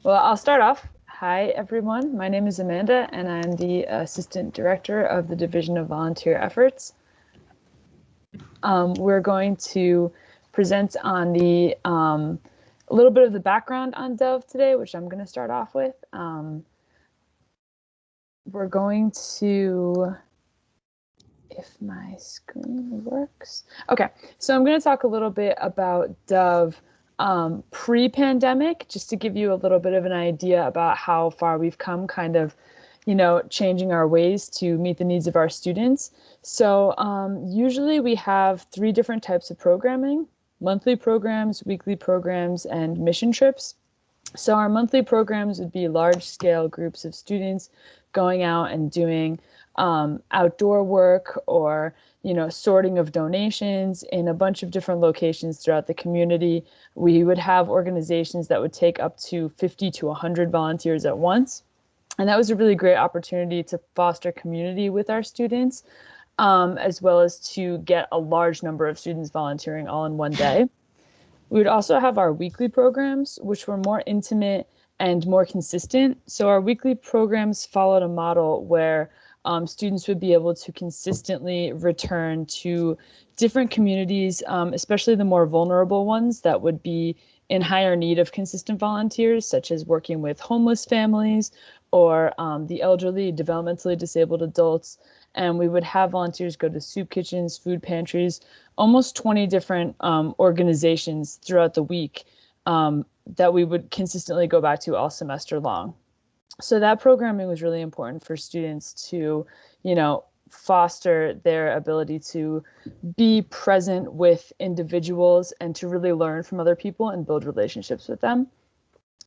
Well, I'll start off. Hi, everyone. My name is Amanda, and I'm the Assistant Director of the Division of Volunteer Efforts. We're going to present on a little bit of the background on Dove today, which I'm going to start off with. We're going to, if my screen works. Okay, so I'm going to talk a little bit about Dove pre-pandemic, just to give you a little bit of an idea about how far we've come, kind of, changing our ways to meet the needs of our students. So usually we have three different types of programming: monthly programs, weekly programs, and mission trips. So our monthly programs would be large scale groups of students going out and doing outdoor work, or sorting of donations in a bunch of different locations throughout the community. We would have organizations that would take up to 50 to 100 volunteers at once. And that was a really great opportunity to foster community with our students, as well as to get a large number of students volunteering all in one day. We would also have our weekly programs, which were more intimate and more consistent. So our weekly programs followed a model where students would be able to consistently return to different communities, especially the more vulnerable ones that would be in higher need of consistent volunteers, such as working with homeless families or the elderly, developmentally disabled adults. And we would have volunteers go to soup kitchens, food pantries, almost 20 different organizations throughout the week that we would consistently go back to all semester long. So that programming was really important for students to, foster their ability to be present with individuals and to really learn from other people and build relationships with them.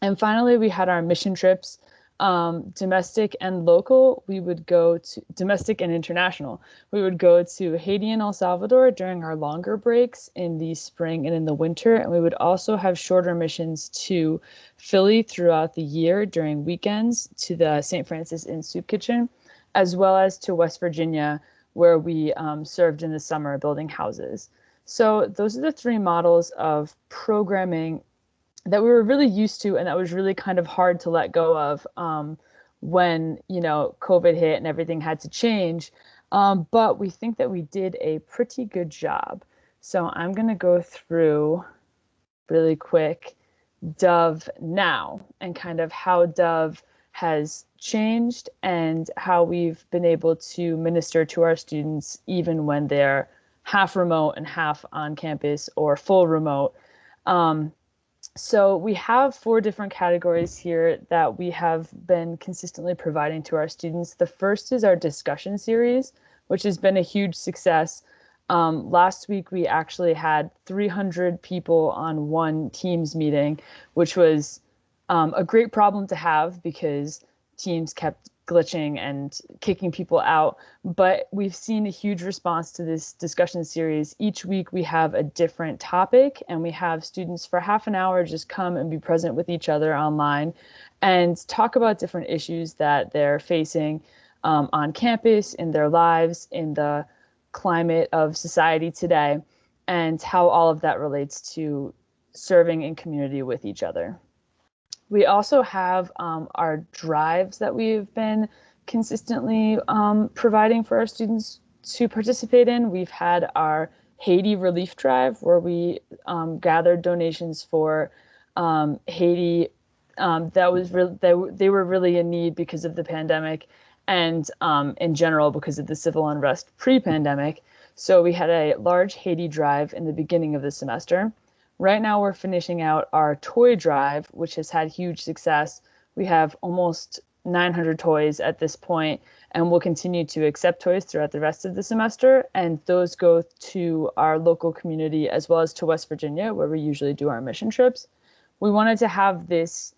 And finally, we had our mission trips, domestic and local. We would go to domestic and international. We would go to Haiti and El Salvador during our longer breaks in the spring and in the winter. And we would also have shorter missions to Philly throughout the year during weekends, to the St. Francis Inn Soup Kitchen, as well as to West Virginia, where we served in the summer building houses. So those are the three models of programming that we were really used to, and that was really kind of hard to let go of when COVID hit and everything had to change. But we think that we did a pretty good job. So I'm going to go through really quick Dove now, and kind of how Dove has changed and how we've been able to minister to our students even when they're half remote and half on campus or full remote. So we have four different categories here that we have been consistently providing to our students. The first is our discussion series, which has been a huge success. Last week, we actually had 300 people on one Teams meeting, which was a great problem to have because Teams kept glitching and kicking people out. But we've seen a huge response to this discussion series. Each week we have a different topic, and we have students for half an hour just come and be present with each other online and talk about different issues that they're facing on campus, in their lives, in the climate of society today, and how all of that relates to serving in community with each other. We also have our drives that we've been consistently providing for our students to participate in. We've had our Haiti relief drive, where we gathered donations for Haiti. They were really in need because of the pandemic, and in general because of the civil unrest pre-pandemic. So we had a large Haiti drive in the beginning of the semester. Right now, we're finishing out our toy drive, which has had huge success. We have almost 900 toys at this point, and we'll continue to accept toys throughout the rest of the semester. And those go to our local community as well as to West Virginia, where we usually do our mission trips. We wanted to have this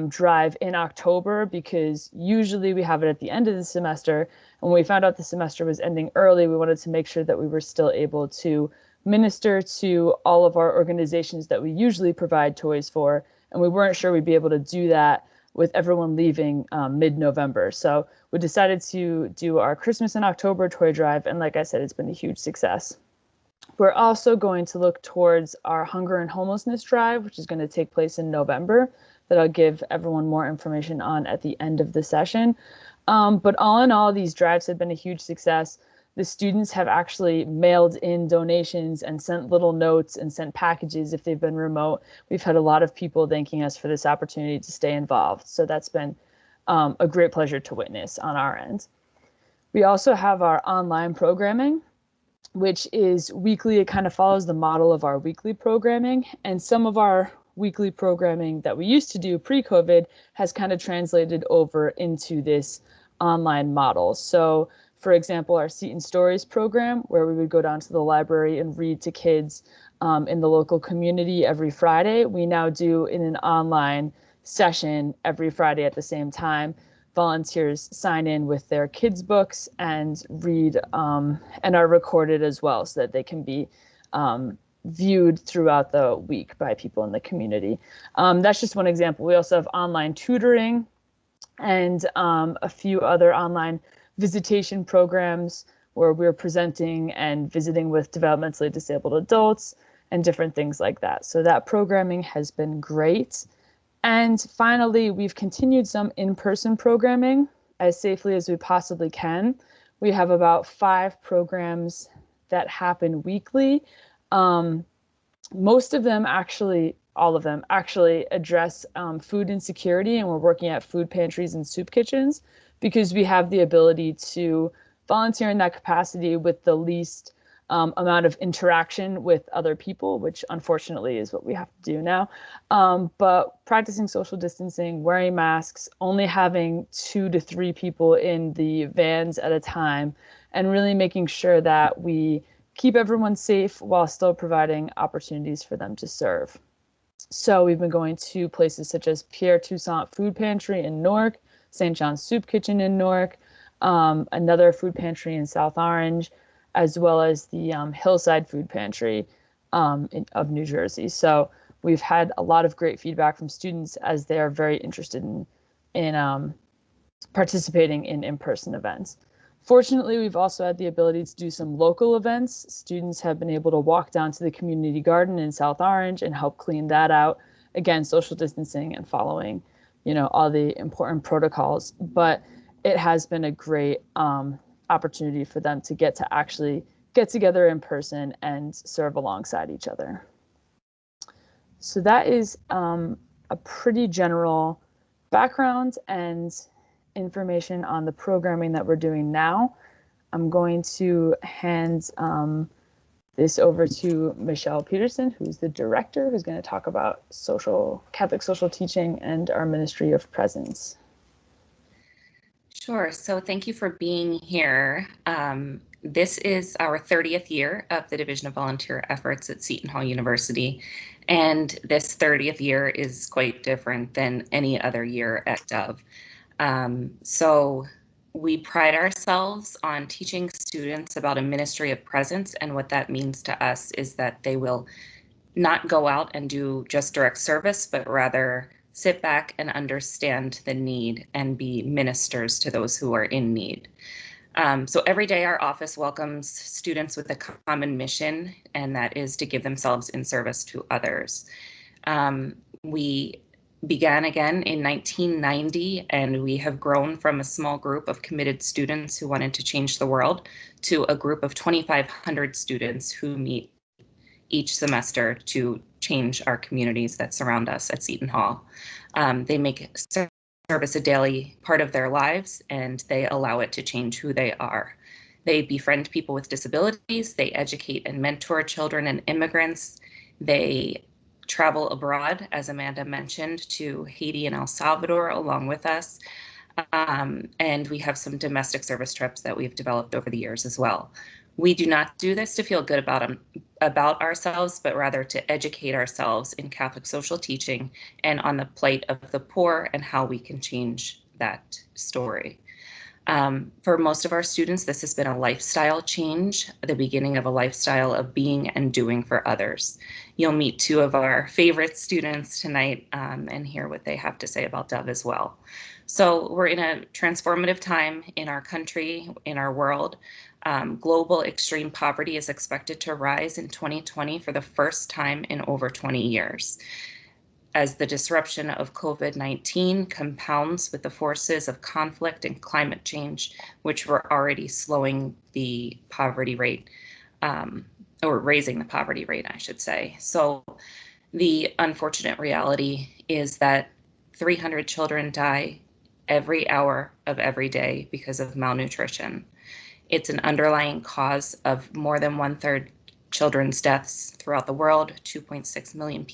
drive in October because usually we have it at the end of the semester. And when we found out the semester was ending early, we wanted to make sure that we were still able to minister to all of our organizations that we usually provide toys for. And we weren't sure we'd be able to do that with everyone leaving mid-November. So we decided to do our Christmas in October toy drive. And like I said, it's been a huge success. We're also going to look towards our hunger and homelessness drive, which is going to take place in November. that I'll give everyone more information on at the end of the session. But all in all, these drives have been a huge success. The students have actually mailed in donations and sent little notes and sent packages if they've been remote. We've had a lot of people thanking us for this opportunity to stay involved. So that's been a great pleasure to witness on our end. We also have our online programming, which is weekly. It kind of follows the model of our weekly programming. And some of our weekly programming that we used to do pre-COVID has kind of translated over into this online model. So for example, our Seton Stories program, where we would go down to the library and read to kids in the local community every Friday, we now do in an online session every Friday at the same time. Volunteers sign in with their kids' books and read and are recorded as well so that they can be viewed throughout the week by people in the community. That's just one example. We also have online tutoring and a few other online visitation programs where we're presenting and visiting with developmentally disabled adults and different things like that. So that programming has been great. And finally, we've continued some in-person programming as safely as we possibly can. We have about 5 programs that happen weekly. Most of them actually, all of them actually address food insecurity, and we're working at food pantries and soup kitchens because we have the ability to volunteer in that capacity with the least amount of interaction with other people, which unfortunately is what we have to do now. But practicing social distancing, wearing masks, only having 2 to 3 people in the vans at a time, and really making sure that we keep everyone safe while still providing opportunities for them to serve. So we've been going to places such as Pierre Toussaint Food Pantry in Newark, St. John's Soup Kitchen in Newark, another food pantry in South Orange, as well as the Hillside Food Pantry of New Jersey. So we've had a lot of great feedback from students as they are very interested in participating in in-person events. Fortunately, we've also had the ability to do some local events. Students have been able to walk down to the community garden in South Orange and help clean that out. Again, social distancing and following, all the important protocols. But it has been a great opportunity for them to get to actually get together in person and serve alongside each other. So that is a pretty general background and information on the programming that we're doing now. I'm going to hand this over to Michelle Peterson, who's the director, who's going to talk about Catholic social teaching and our Ministry of Presence. Sure. So thank you for being here. This is our 30th year of the Division of Volunteer Efforts at Seton Hall University. And this 30th year is quite different than any other year at Dove. So we pride ourselves on teaching students about a ministry of presence, and what that means to us is that they will not go out and do just direct service, but rather sit back and understand the need and be ministers to those who are in need. So every day our office welcomes students with a common mission, and that is to give themselves in service to others. We began again in 1990, and we have grown from a small group of committed students who wanted to change the world to a group of 2,500 students who meet each semester to change our communities that surround us at Seton Hall. They make service a daily part of their lives, and they allow it to change who they are. They befriend people with disabilities, they educate and mentor children and immigrants, they travel abroad, as Amanda mentioned, to Haiti and El Salvador along with us. And we have some domestic service trips that we've developed over the years as well. We do not do this to feel good about ourselves, but rather to educate ourselves in Catholic social teaching and on the plight of the poor and how we can change that story. For most of our students, this has been a lifestyle change, the beginning of a lifestyle of being and doing for others. You'll meet 2 of our favorite students tonight and hear what they have to say about Dove as well. So we're in a transformative time in our country, in our world. Global extreme poverty is expected to rise in 2020 for the first time in over 20 years. as the disruption of COVID-19 compounds with the forces of conflict and climate change, which were already slowing the poverty rate, or raising the poverty rate, I should say. So the unfortunate reality is that 300 children die every hour of every day because of malnutrition. It's an underlying cause of more than 1/3 children's deaths throughout the world, 2.6 million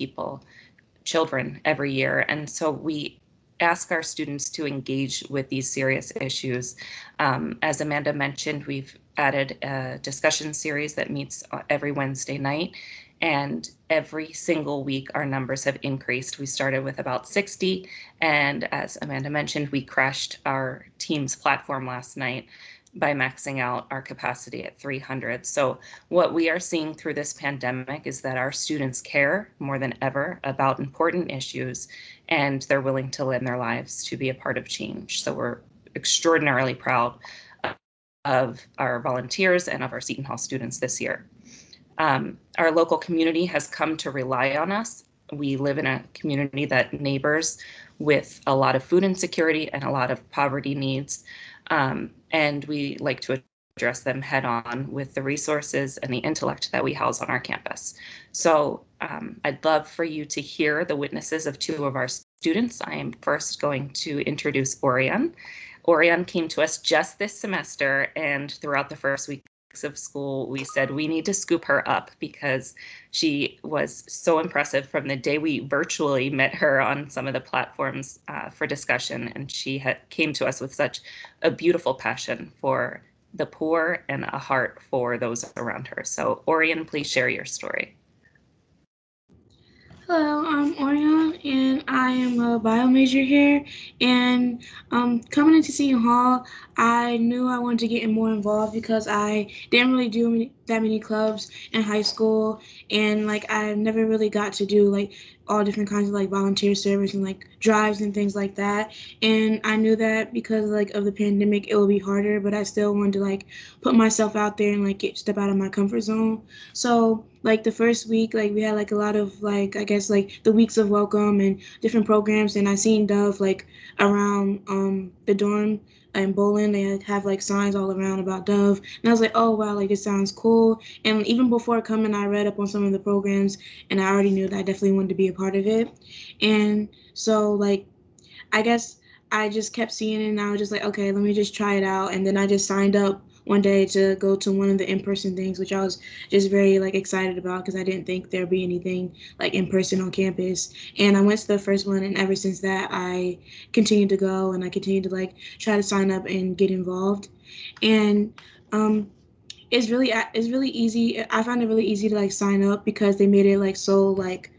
children every year. And so we ask our students to engage with these serious issues. As Amanda mentioned, we've added a discussion series that meets every Wednesday night. And every single week, our numbers have increased. We started with about 60. And as Amanda mentioned, we crashed our Teams platform last night by maxing out our capacity at 300. So what we are seeing through this pandemic is that our students care more than ever about important issues, and they're willing to lend their lives to be a part of change. So we're extraordinarily proud of our volunteers and of our Seton Hall students this year. Our local community has come to rely on us. We live in a community that neighbors with a lot of food insecurity and a lot of poverty needs. And we like to address them head on with the resources and the intellect that we house on our campus. So I'd love for you to hear the witnesses of two of our students. I am first going to introduce Orion. Orion came to us just this semester, and throughout the first week of school, we said we need to scoop her up because she was so impressive from the day we virtually met her on some of the platforms for discussion. And she came to us with such a beautiful passion for the poor and a heart for those around her. So Orion, please share your story. Hello, I'm Orion, and I am a bio major here. And coming into Seton Hall, I knew I wanted to get more involved because I didn't really do that many clubs in high school, and like I never really got to do like all different kinds of like volunteer service and like drives and things like that. And I knew that because like of the pandemic, it would be harder, but I still wanted to like put myself out there and like step out of my comfort zone. So like the first week, like we had like a lot of like I guess like the weeks of welcome and different programs, and I seen Dove like around the dorm and bowling. They have like signs all around about Dove, and I was like, oh wow, like this sounds cool. And even before coming, I read up on some of the programs, and I already knew that I definitely wanted to be a part of it. And so like I guess I just kept seeing it, and I was just like, okay, let me just try it out. And then I just signed up one day to go to one of the in-person things, which I was just very like excited about because I didn't think there'd be anything like in person on campus. And I went to the first one, and ever since that, I continued to go, and I continued to like try to sign up and get involved. And it's really easy. I found it really easy to like sign up because they made it like so like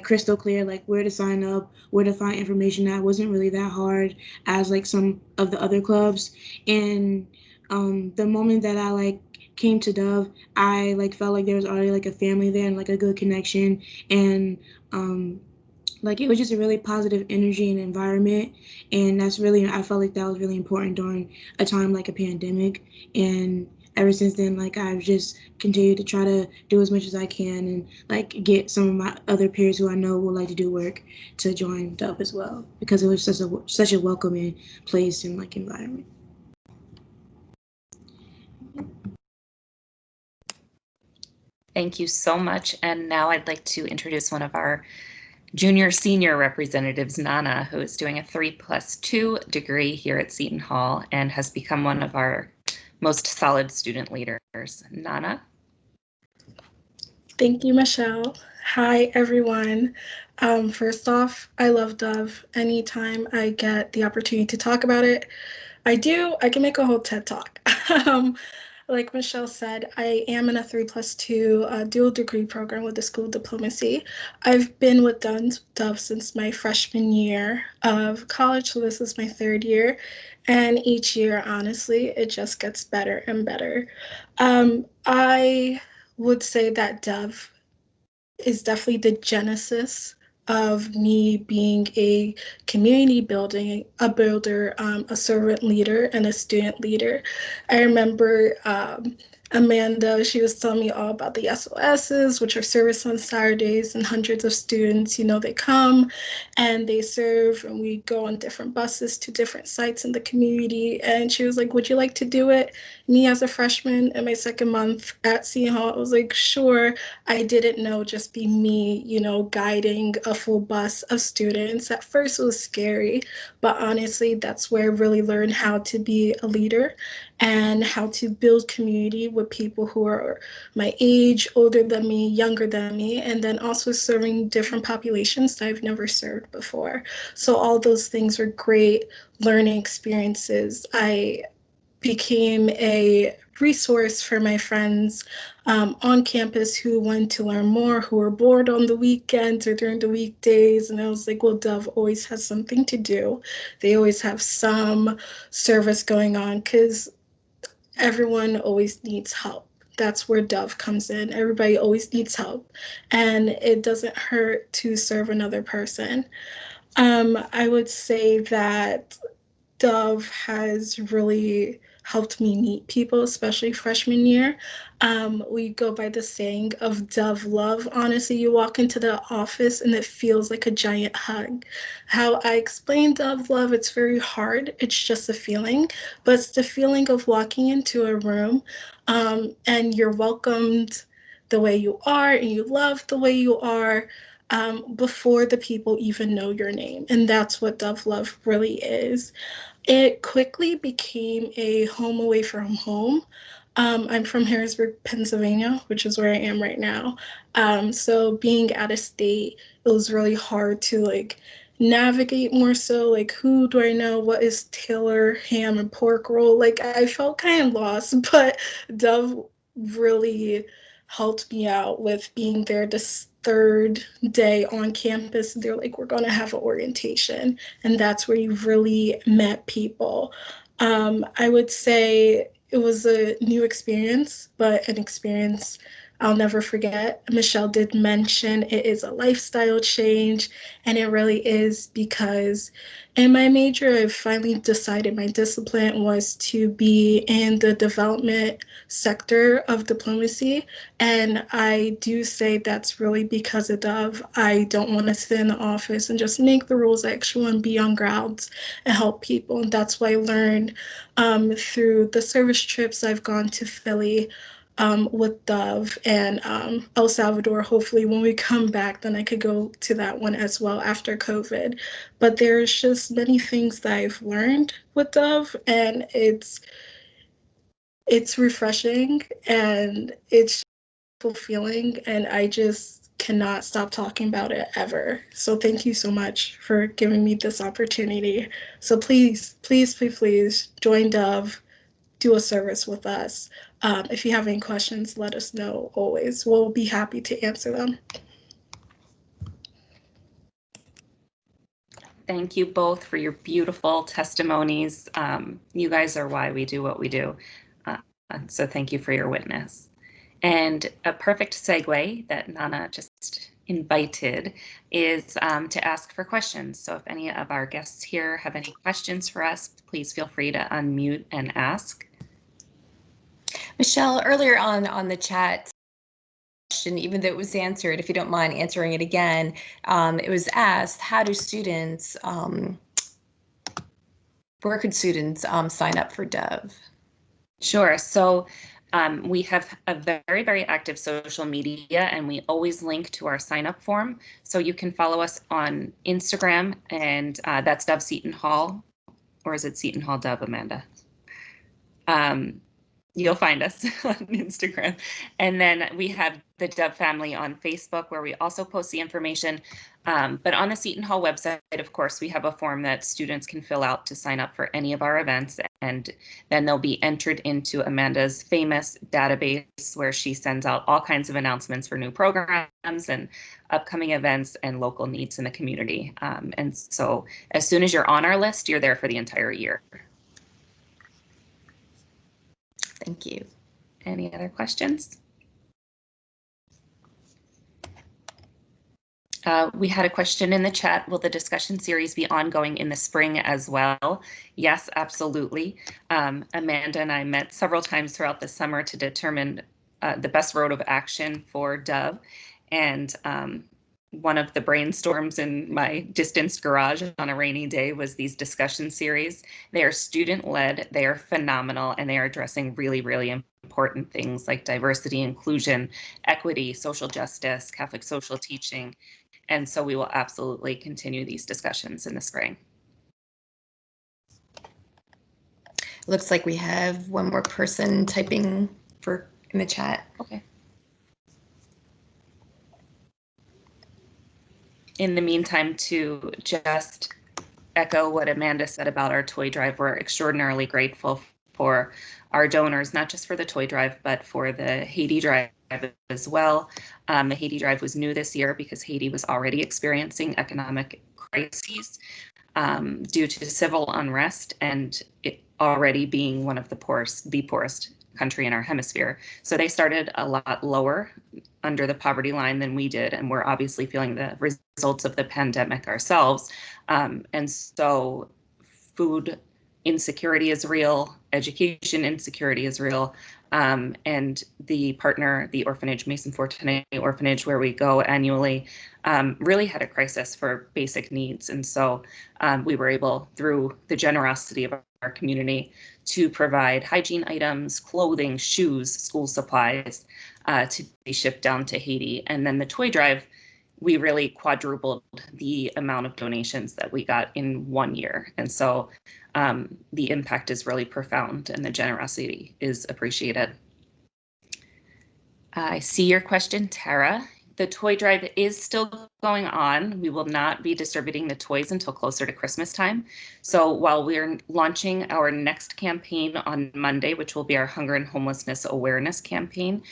crystal clear, like where to sign up, where to find information. That wasn't really that hard as like some of the other clubs. And the moment that I like came to Dove, I like felt like there was already like a family there and like a good connection. And like it was just a really positive energy and environment. And that's really, I felt like that was really important during a time like a pandemic. And ever since then, like I've just continued to try to do as much as I can and like get some of my other peers who I know would like to do work to join Dove as well, because it was such a welcoming place and like environment. Thank you so much. And now I'd like to introduce one of our junior senior representatives, Nana, who is doing a 3+2 degree here at Seton Hall and has become one of our most solid student leaders. Nana? Thank you, Michelle. Hi, everyone. First off, I love Dove. Anytime I get the opportunity to talk about it, I do. I can make a whole TED talk. Like Michelle said, I am in a 3+2 dual degree program with the School of Diplomacy. I've been with Dove since my freshman year of college, so this is my third year. And each year, honestly, it just gets better and better. I would say that Dove is definitely the genesis of me being a community builder, a servant leader, and a student leader. I remember Amanda, she was telling me all about the SOSs, which are service on Saturdays, and hundreds of students, they come and they serve, and we go on different buses to different sites in the community. And she was like, would you like to do it? Me as a freshman in my second month at Seton Hall, I was like, sure. I didn't know just be me, guiding a full bus of students. At first it was scary, but honestly, that's where I really learned how to be a leader and how to build community with people who are my age, older than me, younger than me, and then also serving different populations that I've never served before. So all those things were great learning experiences. I became a resource for my friends on campus who wanted to learn more, who were bored on the weekends or during the weekdays. And I was like, well, Dove always has something to do. They always have some service going on because everyone always needs help. That's where Dove comes in. Everybody always needs help, and it doesn't hurt to serve another person. I would say that Dove has really helped me meet people, especially freshman year. We go by the saying of Dove love. Honestly, you walk into the office and it feels like a giant hug. How I explain Dove love, it's very hard. It's just a feeling, but it's the feeling of walking into a room and you're welcomed the way you are and you love the way you are. Before the people even know your name. And that's what Dove Love really is. It quickly became a home away from home. I'm from Harrisburg, Pennsylvania, which is where I am right now. So being out of state, it was really hard to navigate more so who do I know? What is Taylor ham and pork roll? I felt kind of lost, but Dove really helped me out with being there this third day on campus. They're like, we're going to have an orientation, and that's where you really met people. I would say it was a new experience, but an experience I'll never forget. Michelle did mention it is a lifestyle change, and it really is because in my major, I finally decided my discipline was to be in the development sector of diplomacy. And I do say that's really because of Dove. I don't want to sit in the office and just make the rules. I actually want to be on grounds and help people. And that's what I learned through the service trips I've gone to Philly with Dove and El Salvador. Hopefully, when we come back, then I could go to that one as well after COVID. But there's just many things that I've learned with Dove, and it's refreshing and it's fulfilling, and I just cannot stop talking about it ever. So thank you so much for giving me this opportunity. So please, please, please, please join Dove, do a service with us. If you have any questions, let us know always. We'll be happy to answer them. Thank you both for your beautiful testimonies. You guys are why we do what we do. So thank you for your witness. And a perfect segue that Nana just invited is to ask for questions. So if any of our guests here have any questions for us, please feel free to unmute and ask. Michelle, earlier on the chat question, even though it was answered, if you don't mind answering it again, it was asked, how do students, where could students sign up for Dove? Sure. So we have a very, very active social media, and we always link to our sign up form. So you can follow us on Instagram, and that's Dove Seton Hall, or is it Seton Hall Dove, Amanda? You'll find us on Instagram. And then we have the Dove family on Facebook, where we also post the information. But on the Seton Hall website, of course, we have a form that students can fill out to sign up for any of our events. And then they'll be entered into Amanda's famous database, where she sends out all kinds of announcements for new programs and upcoming events and local needs in the community. And so as soon as you're on our list, you're there for the entire year. Thank you. Any other questions? We had a question in the chat. Will the discussion series be ongoing in the spring as well? Yes, absolutely. Amanda and I met several times throughout the summer to determine the best road of action for Dove. And one of the brainstorms in my distanced garage on a rainy day was these discussion series. They are student-led, they are phenomenal, and they are addressing really, really important things like diversity, inclusion, equity, social justice, Catholic social teaching. And so we will absolutely continue these discussions in the spring. Looks like we have one more person typing in the chat. Okay. In the meantime, to just echo what Amanda said about our toy drive, we're extraordinarily grateful for our donors, not just for the toy drive, but for the Haiti drive as well. The Haiti drive was new this year because Haiti was already experiencing economic crises due to civil unrest and it already being one of the poorest country in our hemisphere. So they started a lot lower under the poverty line than we did, and we're obviously feeling the results of the pandemic ourselves. And so food insecurity is real, education insecurity is real, and the partner, the orphanage, Mason Fortuné Orphanage, where we go annually, really had a crisis for basic needs. And so we were able, through the generosity of our community, to provide hygiene items, clothing, shoes, school supplies to be shipped down to Haiti. And then the toy drive, we really quadrupled the amount of donations that we got in 1 year. And so the impact is really profound and the generosity is appreciated. I see your question, Tara. The toy drive is still going on. We will not be distributing the toys until closer to Christmas time. So while we're launching our next campaign on Monday, which will be our hunger and homelessness awareness campaign,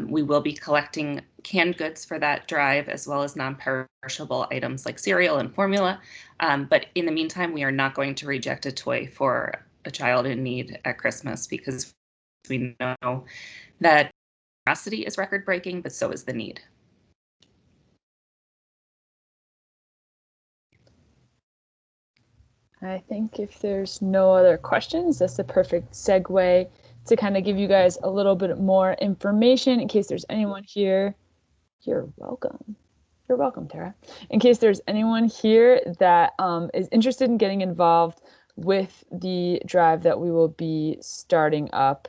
we will be collecting canned goods for that drive, as well as non-perishable items like cereal and formula. But in the meantime, we are not going to reject a toy for a child in need at Christmas, because we know that generosity is record-breaking, but so is the need. I think if there's no other questions, that's the perfect segue to kind of give you guys a little bit more information in case there's anyone here. You're welcome. You're welcome, Tara. In case there's anyone here that is interested in getting involved with the drive that we will be starting up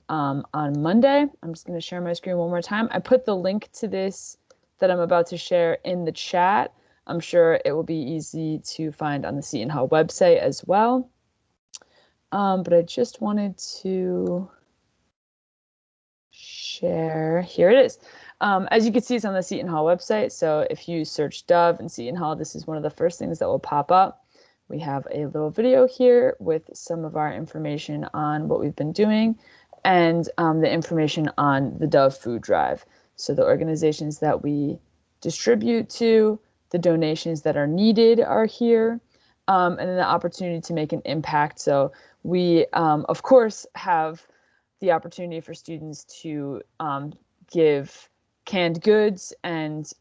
on Monday. I'm just going to share my screen one more time. I put the link to this that I'm about to share in the chat. I'm sure it will be easy to find on the Seton Hall website as well. But I just wanted to share, here it is. As you can see, it's on the Seton Hall website. So if you search Dove and Seton Hall, this is one of the first things that will pop up. We have a little video here with some of our information on what we've been doing and the information on the Dove food drive. So the organizations that we distribute to, the donations that are needed are here, and then the opportunity to make an impact. So we, of course, have the opportunity for students to give canned goods and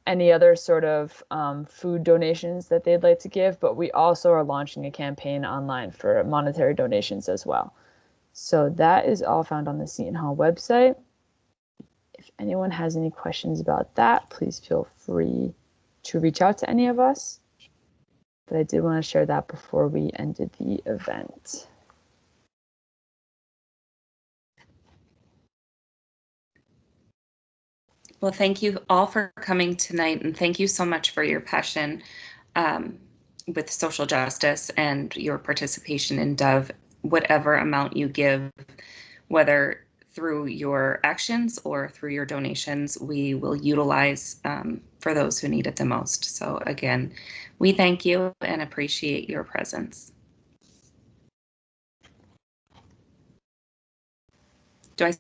any other sort of food donations that they'd like to give, but we also are launching a campaign online for monetary donations as well. So that is all found on the Seton Hall website. If anyone has any questions about that, please feel free to reach out to any of us. But I did want to share that before we ended the event. Well, thank you all for coming tonight, and thank you so much for your passion with social justice and your participation in Dove. Whatever amount you give, whether through your actions or through your donations, we will utilize for those who need it the most. So again, we thank you and appreciate your presence. Do I